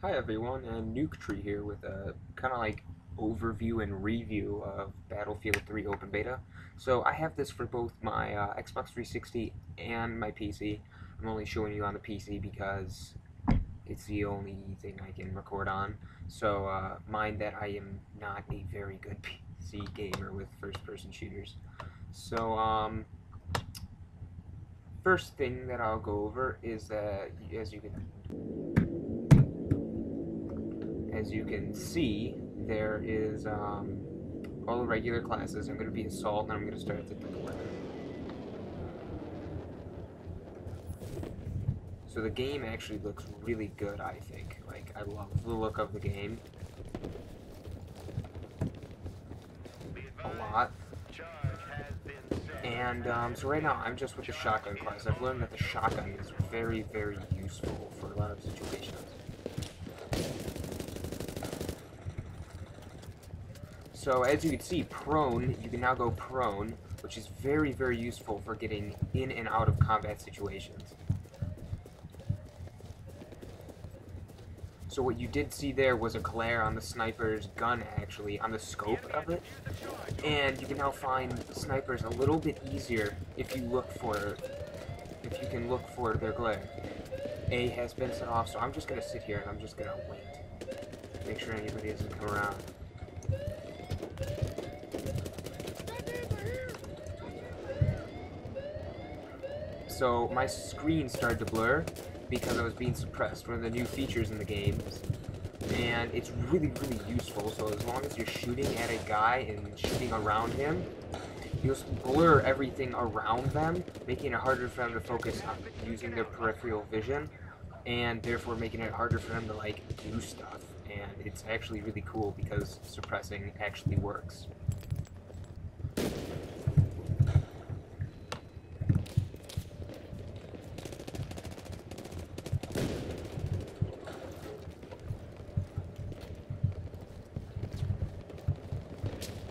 Hi everyone, and Nuke Tree here with a kind of like overview and review of Battlefield 3 Open Beta. So I have this for both my Xbox 360 and my PC. I'm only showing you on the PC because it's the only thing I can record on. So mind that I am not a very good PC gamer with first-person shooters. So first thing that I'll go over is that as you can see, there is all the regular classes. I'm going to be Assault, and I'm going to start at the Declare. So the game actually looks really good, I think. Like, I love the look of the game a lot. And so right now, I'm just with the shotgun class. I've learned that the shotgun is very, very useful for a lot of situations. So as you can see, prone, you can now go prone, which is very, very useful for getting in and out of combat situations. So what you did see there was a glare on the sniper's gun, actually, on the scope of it. And you can now find snipers a little bit easier if you can look for their glare. A has been set off, so I'm just going to sit here and I'm just going to wait. Make sure anybody doesn't come around. So my screen started to blur because I was being suppressed, one of the new features in the games, and it's really, really useful. So as long as you're shooting at a guy and shooting around him, you'll blur everything around them, making it harder for them to focus on using their peripheral vision, and therefore making it harder for them to like do stuff. And it's actually really cool because suppressing actually works.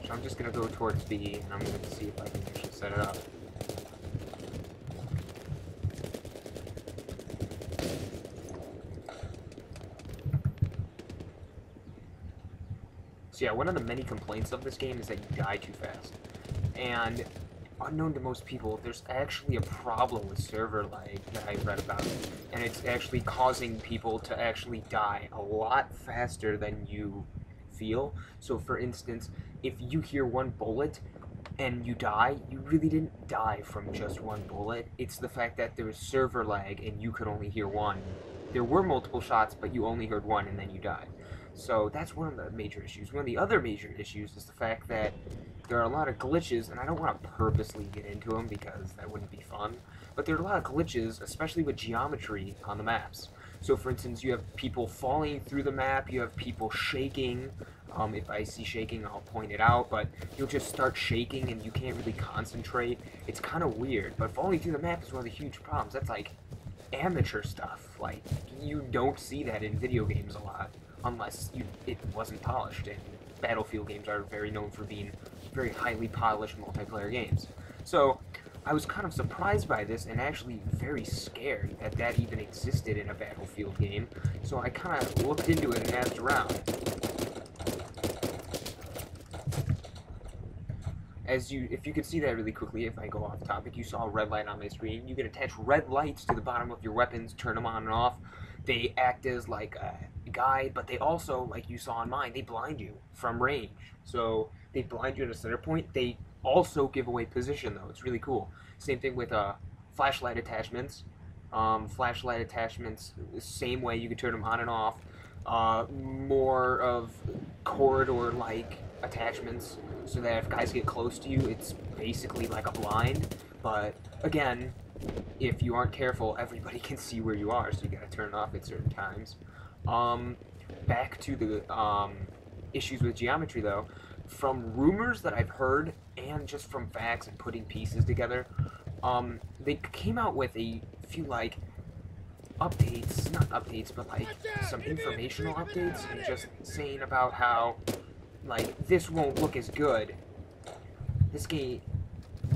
So I'm just going to go towards B, and I'm going to see if I can actually set it up. So yeah, one of the many complaints of this game is that you die too fast. And unknown to most people, there's actually a problem with server lag that I read about. And it's actually causing people to actually die a lot faster than you feel. So for instance, if you hear one bullet and you die, you really didn't die from just one bullet. It's the fact that there was server lag and you could only hear one. There were multiple shots, but you only heard one and then you died. So that's one of the major issues. One of the other major issues is the fact that there are a lot of glitches, and I don't want to purposely get into them because that wouldn't be fun, but there are a lot of glitches, especially with geometry on the maps. So for instance, you have people falling through the map, you have people shaking. If I see shaking, I'll point it out, but you'll just start shaking and you can't really concentrate. It's kind of weird, but falling through the map is one of the huge problems. That's like amateur stuff. Like, you don't see that in video games a lot, unless it wasn't polished, and Battlefield games are very known for being very highly polished multiplayer games. So I was kind of surprised by this and actually very scared that that even existed in a Battlefield game. So I kind of looked into it and asked around. If you could see that really quickly, if I go off topic, you saw a red light on my screen. You can attach red lights to the bottom of your weapons, turn them on and off. They act as like a guide, but they also, like you saw on mine, they blind you from range. So they blind you at a center point. They also give away position, though. It's really cool. Same thing with flashlight attachments. Flashlight attachments, same way, you can turn them on and off. More of corridor-like attachments, so that if guys get close to you, it's basically like a blind. But again, if you aren't careful, everybody can see where you are, so you gotta turn it off at certain times. Back to the issues with geometry, though. From rumors that I've heard, and just from facts and putting pieces together, they came out with a few, like, updates, not updates, but like some informational updates, and just saying about how, like, this won't look as good. This game,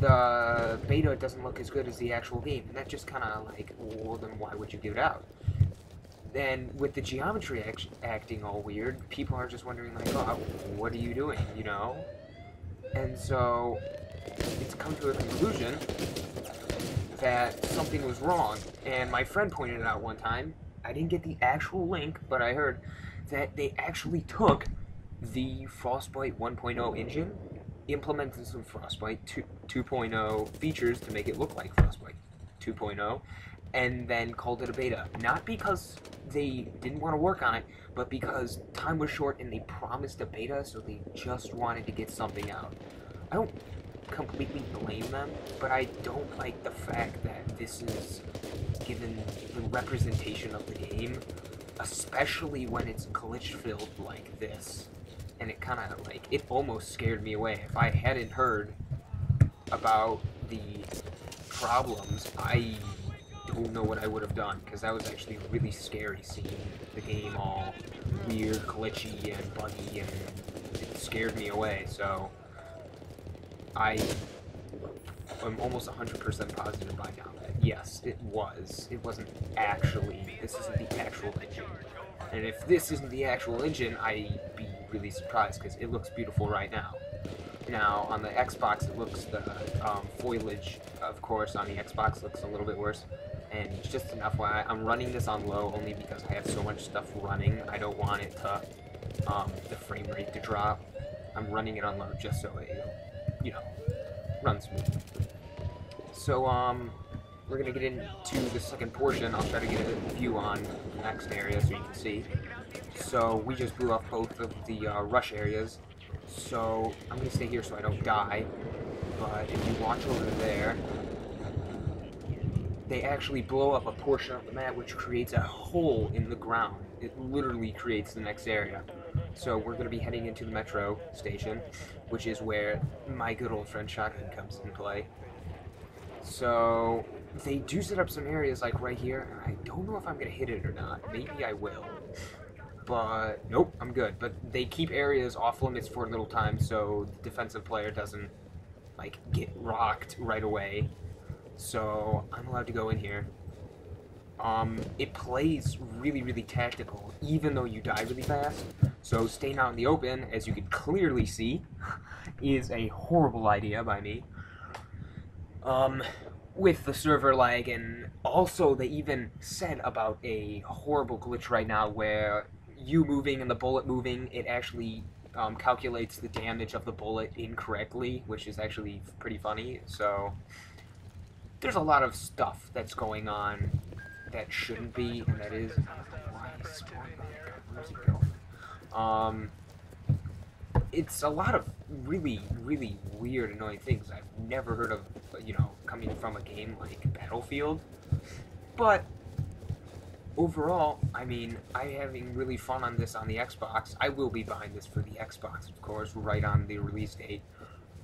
the beta doesn't look as good as the actual game, and that just kind of like, well, then why would you give it out? then with the geometry acting all weird, people are just wondering like, oh, what are you doing, you know? And so it's come to a conclusion that something was wrong. And my friend pointed it out one time. I didn't get the actual link, but I heard that they actually took the Frostbite 1.0 engine, implemented some Frostbite 2.0 features to make it look like Frostbite 2.0, and then called it a beta. Not because they didn't want to work on it, but because time was short and they promised a beta, so they just wanted to get something out. I don't completely blame them, but I don't like the fact that this is given the representation of the game, especially when it's glitch-filled like this. And it kind of, like, it almost scared me away. If I hadn't heard about the problems, I don't know what I would have done, because that was actually really scary, seeing the game all weird, glitchy, and buggy, and it scared me away, so I am almost 100% positive by now that, yes, it was. It wasn't actually, this isn't the actual engine. And if this isn't the actual engine, I'd be really surprised, because it looks beautiful right now. Now, on the Xbox, it looks, the foliage, of course, on the Xbox looks a little bit worse. And just an FYI, I'm running this on low only because I have so much stuff running. I don't want it to, the frame rate to drop. I'm running it on low just so it, you know, runs smooth. So, we're gonna get into the second portion. I'll try to get a view on the next area so you can see. So, we just blew up both of the rush areas. So, I'm gonna stay here so I don't die. But if you watch over there, they actually blow up a portion of the map which creates a hole in the ground. It literally creates the next area. So we're going to be heading into the metro station, which is where my good old friend Shotgun comes into play. So they do set up some areas like right here. I don't know if I'm going to hit it or not. Maybe I will. But nope, I'm good. But they keep areas off limits for a little time so the defensive player doesn't like get rocked right away. So I'm allowed to go in here. It plays really, really tactical, even though you die really fast. So staying out in the open, as you can clearly see, is a horrible idea by me. With the server lag, and also they even said about a horrible glitch right now where you moving and the bullet moving, it actually calculates the damage of the bullet incorrectly, which is actually pretty funny. So there's a lot of stuff that's going on that shouldn't be, and that is, why is spawn back? Where's it going? It's a lot of really, really weird, annoying things I've never heard of, you know, coming from a game like Battlefield. But overall, I mean, I'm having really fun on this on the Xbox. I will be buying this for the Xbox, of course, right on the release date.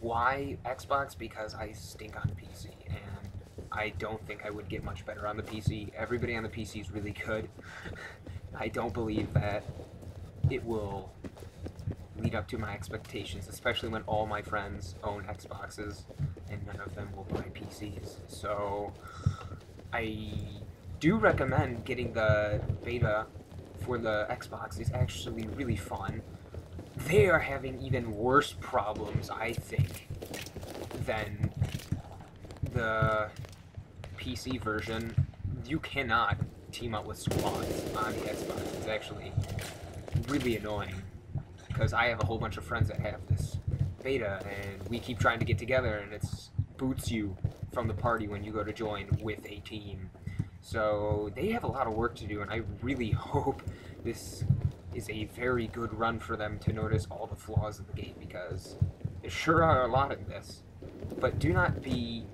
Why Xbox? Because I stink on PC, and I don't think I would get much better on the PC. Everybody on the PC is really good. I don't believe that it will lead up to my expectations, especially when all my friends own Xboxes and none of them will buy PCs. So I do recommend getting the beta for the Xbox. It's actually really fun. They are having even worse problems, I think, than the PC version. You cannot team up with squads on the Xbox. It's actually really annoying, because I have a whole bunch of friends that have this beta, and we keep trying to get together, and it boots you from the party when you go to join with a team. So they have a lot of work to do, and I really hope this is a very good run for them to notice all the flaws in the game, because there sure are a lot in this. But do not be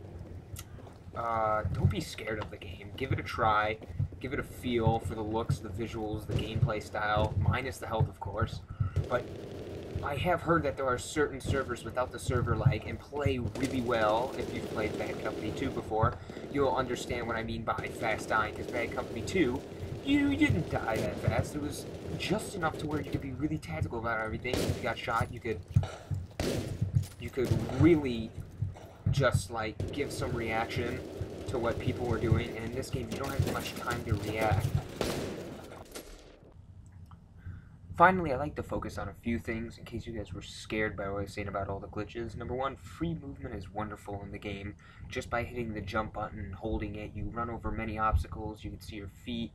don't be scared of the game. Give it a try. Give it a feel for the looks, the visuals, the gameplay style, minus the health, of course. But I have heard that there are certain servers without the server lag and play really well. If you've played Bad Company 2 before, you'll understand what I mean by fast dying, because Bad Company 2, you didn't die that fast. It was just enough to where you could be really tactical about everything. If you got shot, you could really just like give some reaction to what people were doing, and in this game you don't have much time to react. Finally, I like to focus on a few things in case you guys were scared by what I was saying about all the glitches. Number one, free movement is wonderful in the game. Just by hitting the jump button and holding it, you run over many obstacles, you can see your feet,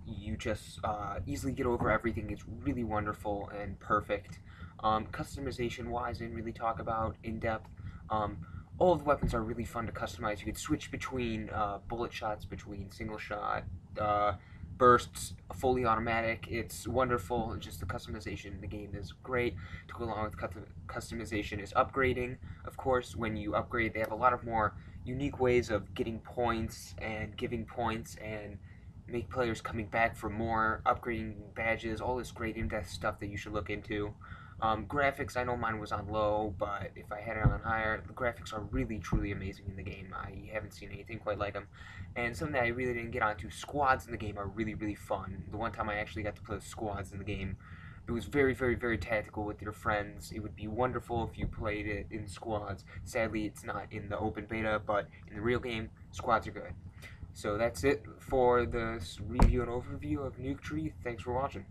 you just easily get over everything. It's really wonderful and perfect. Customization wise, I didn't really talk about in depth. Um, all of the weapons are really fun to customize. You could switch between bullet shots, between single shot, uh, bursts, fully automatic. It's wonderful. Just the customization in the game is great. To go along with customization is upgrading. Of course, when you upgrade, they have a lot of more unique ways of getting points and giving points and make players coming back for more, upgrading badges, all this great in-depth stuff that you should look into. Graphics, I know mine was on low, but if I had it on higher, the graphics are really, truly amazing in the game. I haven't seen anything quite like them. And something that I really didn't get onto, squads in the game are really, really fun. The one time I actually got to play with squads in the game, it was very, very, very tactical with your friends. It would be wonderful if you played it in squads. Sadly, it's not in the open beta, but in the real game, squads are good. So that's it for this review and overview of Nuke Tree. Thanks for watching.